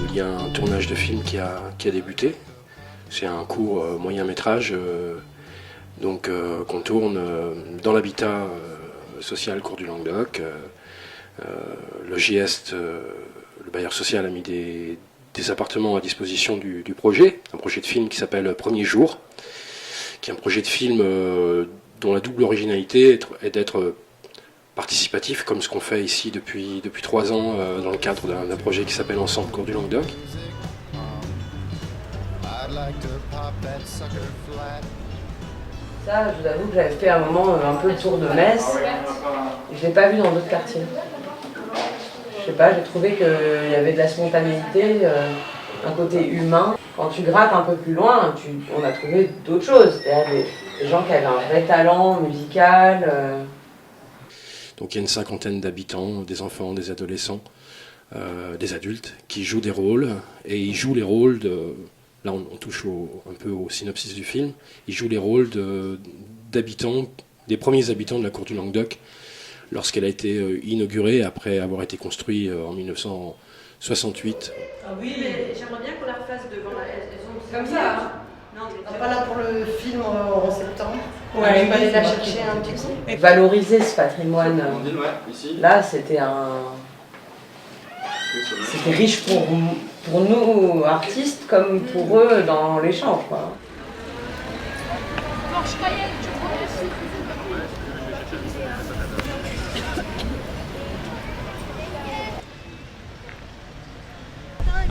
Il y a un tournage de film qui a débuté. C'est un court moyen-métrage qu'on tourne dans l'habitat social Cours du Languedoc. Le GIEST, le bailleur social, a mis des appartements à disposition du projet, un projet de film qui s'appelle Premier jour, qui est un projet de film dont la double originalité est d'être participatif, comme ce qu'on fait ici depuis 3 ans dans le cadre d'un projet qui s'appelle Ensemble Cours du Languedoc. Ça, je vous avoue que j'avais fait un moment un peu le tour de Metz, et je ne l'ai pas vu dans d'autres quartiers. Je sais pas, j'ai trouvé qu'il y avait de la spontanéité, un côté humain. Quand tu grattes un peu plus loin, on a trouvé d'autres choses, c'est-à-dire des gens qui avaient un vrai talent musical. Donc il y a une 50aine d'habitants, des enfants, des adolescents, des adultes, qui jouent des rôles, et ils jouent les rôles de... Là on touche un peu au synopsis du film, ils jouent les rôles d'habitants, des premiers habitants de la Cour du Languedoc, lorsqu'elle a été inaugurée après avoir été construite en 1968. Ah oui, mais j'aimerais bien qu'on la refasse devant la... Comme ça, hein. Non, On n'est pas là pour le film en septembre. Ouais, Je vais aller la chercher un petit coup. Valoriser ce patrimoine, là c'était riche pour nous artistes comme pour eux dans les champs, quoi.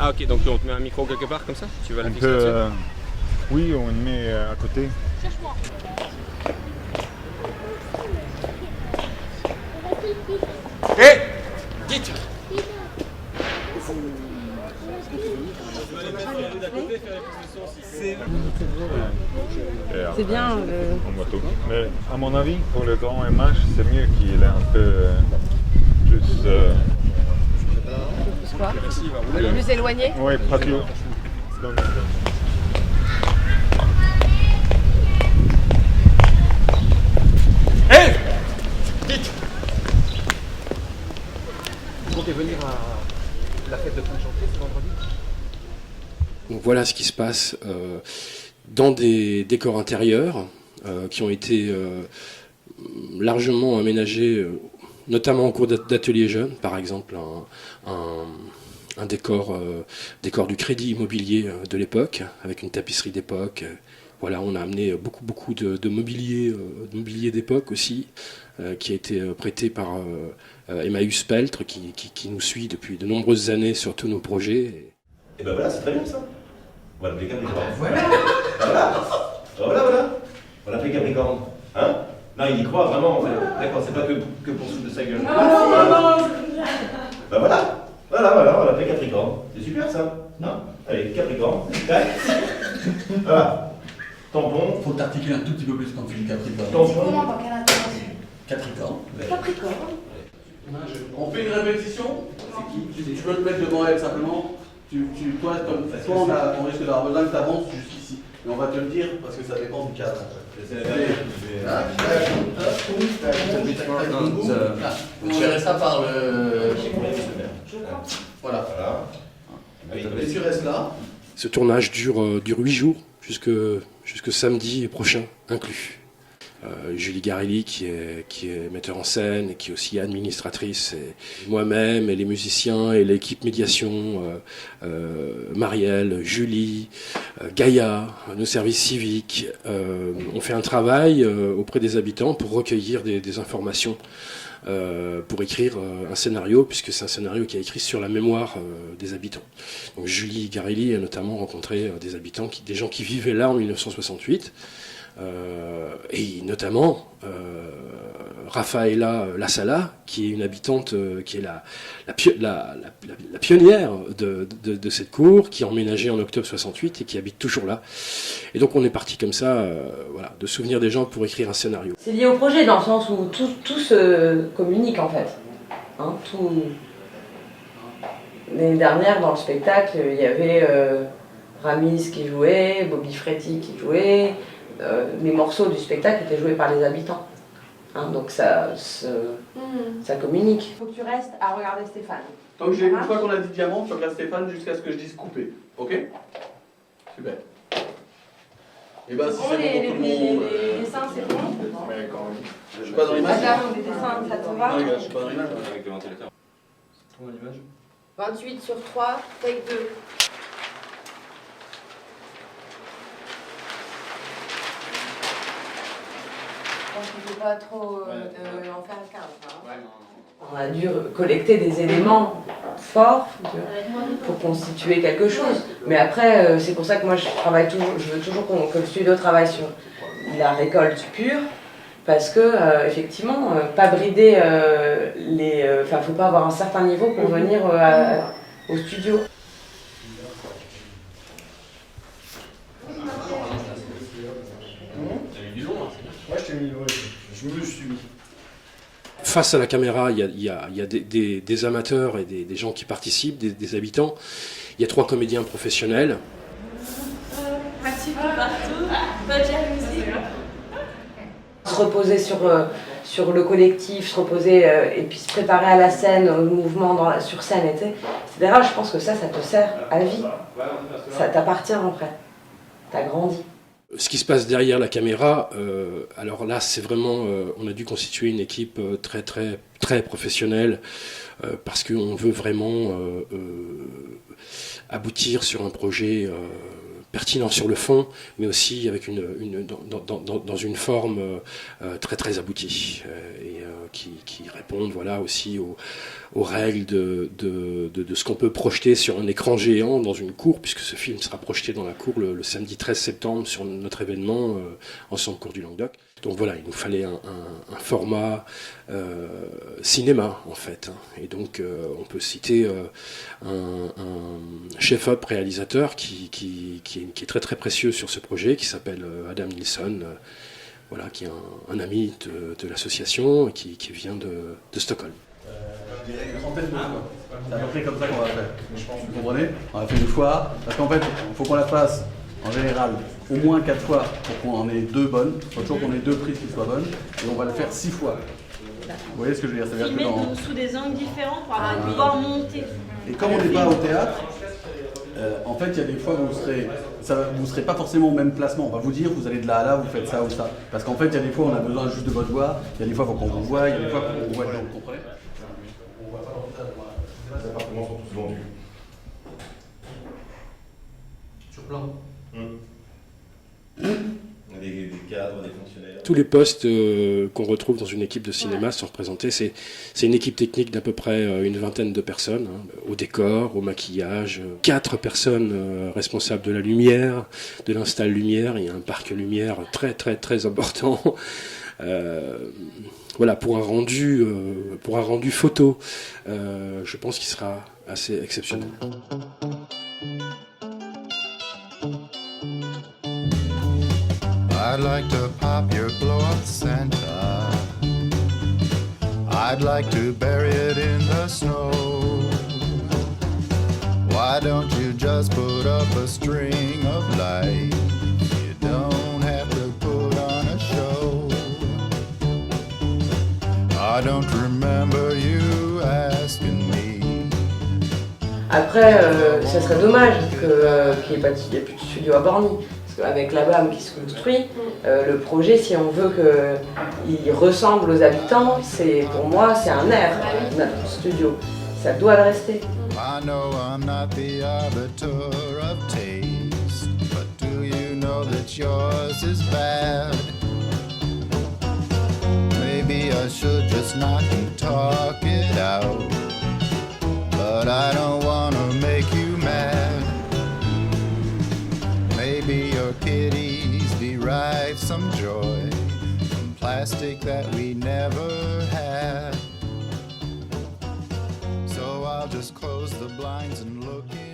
Ah ok, donc on te met un micro quelque part comme ça? Tu vas le fixer peut, là-dessus? oui, on le met à côté. Cherche-moi. Hé! Dites! C'est bien. En moto. Mais à mon avis, pour le grand image, c'est mieux qu'il est un peu plus... Quoi? Plus éloigné? Oui, pas plus... Donc, Hé! Dites! Vous comptez venir à la fête de fin de chantier ce vendredi? Donc voilà ce qui se passe dans des décors intérieurs qui ont été largement aménagés, notamment au cours d'ateliers jeunes, par exemple un décor du Crédit Immobilier de l'époque, avec une tapisserie d'époque. Voilà, on a amené beaucoup de mobilier d'époque aussi, qui a été prêté par Emmaüs Peltre, qui nous suit depuis de nombreuses années sur tous nos projets. Et ben voilà, c'est très bien ça. On va l'appeler Capricorne. Voilà. On va l'appeler Capricorne. Hein? Non, il y croit vraiment en fait. D'accord, c'est pas que pour se foutre de sa gueule. Non. Ben voilà, on va l'appeler Capricorne. C'est super ça. Hein? Allez, Capricorne. Voilà. Tampon. Faut t'articuler un tout petit peu plus quand tu dis Capricorne. Tampon. Dans quelle intonation? Capricorne. Capricorne. On fait une répétition. C'est qui? Tu peux te mettre devant elle simplement. Toi, on risque d'avoir besoin que tu avances jusqu'ici. Mais on va te le dire parce que ça dépend du cadre. Vous gérez ça par le... Voilà. Et tu restes là. Ce tournage dure 8 jours, jusque samedi prochain inclus. Julie Garilli qui est metteur en scène et qui est aussi administratrice, et moi-même et les musiciens et l'équipe médiation, Marielle, Julie, Gaïa, nos services civiques, on fait un travail auprès des habitants pour recueillir des informations, pour écrire un scénario, puisque c'est un scénario qui est écrit sur la mémoire des habitants. Donc Julie Garilli a notamment rencontré des gens qui vivaient là en 1968, et notamment Rafaela Lassala, qui est une habitante, qui est la pionnière de cette cour, qui a emménagé en octobre 68 et qui habite toujours là. Et donc on est parti comme ça, voilà, de souvenirs des gens pour écrire un scénario. C'est lié au projet dans le sens où tout se communique en fait. Hein, L'année dernière, dans le spectacle, il y avait Ramis qui jouait, Bobby Fretty qui jouait. Les morceaux du spectacle étaient joués par les habitants. Hein, donc ça communique. Il faut que tu restes à regarder Stéphane. Donc une fois qu'on a dit diamant, tu regardes Stéphane jusqu'à ce que je dise couper. Ok? Super. Et bah si c'est bon pour tout le monde. Les dessins, c'est bon? Ouais, quand même. Je suis pas dans l'image. Les dessins, ça te va? Non, les gars, je suis pas dans l'image. Avec le ventilateur. C'est dans l'image. 28 sur 3, take 2. Je pense qu'il ne faut pas trop en faire 15. Hein. On a dû collecter des éléments forts pour constituer quelque chose. Mais après, c'est pour ça que moi je veux toujours que le studio travaille sur la récolte pure. Parce que, effectivement, pas brider faut pas avoir un certain niveau pour venir au studio. Face à la caméra, il y a des amateurs et des gens qui participent, des habitants. Il y a 3 comédiens professionnels. Pratique partout, pas de jalousie. Se reposer sur le collectif, se reposer et puis se préparer à la scène, au mouvement sur scène, etc. Je pense que ça te sert à vie. Ça t'appartient après. T'as grandi. Ce qui se passe derrière la caméra, alors là, c'est vraiment, on a dû constituer une équipe très très très professionnelle parce qu'on veut vraiment aboutir sur un projet pertinent sur le fond, mais aussi avec dans une forme très très aboutie et qui répondent aussi aux règles de ce qu'on peut projeter sur un écran géant dans une cour, puisque ce film sera projeté dans la cour le samedi 13 septembre sur notre événement Ensemble Cour du Languedoc. Donc voilà, il nous fallait un format cinéma en fait. Et donc on peut citer un chef-op réalisateur qui est très très précieux sur ce projet, qui s'appelle Adam Nilsson, qui est un ami de l'association et qui vient de Stockholm. Je dirais une trentaine de fois. C'est à peu près comme ça qu'on va faire. Vous comprenez? On va faire une fois, parce qu'en fait, il faut qu'on la fasse en général au moins 4 fois pour qu'on en ait 2 bonnes. Il faut toujours qu'on ait 2 prises qui soient bonnes. Et on va le faire 6 fois. Vous voyez ce que je veux dire? Ils mettent sous des angles différents pour pouvoir monter. Et comme on n'est pas au théâtre, en fait, il y a des fois où vous ne serez pas forcément au même placement. On va vous dire, vous allez de là à là, vous faites ça ou ça. Parce qu'en fait, il y a des fois où on a besoin juste de votre voix, il y a des fois il faut qu'on vous voit, il y a des fois il faut qu'on vous voit. Vous comprenez? Les appartements sont tous vendus. Sur plan. Des cadres, des fonctionnaires. Tous les postes qu'on retrouve dans une équipe de cinéma sont représentés. C'est une équipe technique d'à peu près une vingtaine de personnes, au décor, au maquillage. 4 personnes responsables de la lumière, de l'install lumière. Il y a un parc lumière très très très important. Pour un rendu photo, je pense qu'il sera assez exceptionnel. I'd like to pop your blow-up Santa. I'd like to bury it in the snow. Why don't you just put up a string of lights? You don't have to put on a show. I don't remember you asking me. Après, ça serait dommage qu'il n'y ait plus de studio à Borny. Avec la BAM qui se construit, le projet, si on veut qu'il ressemble aux habitants, pour moi, c'est un air, notre studio. Ça doit le rester. I know I'm not the arbiter of taste, but do you know that yours is bad? Maybe I should just not talk it out, but I don't want to make you mad. Maybe your kitties derive some joy from plastic that we never had. So I'll just close the blinds and look in.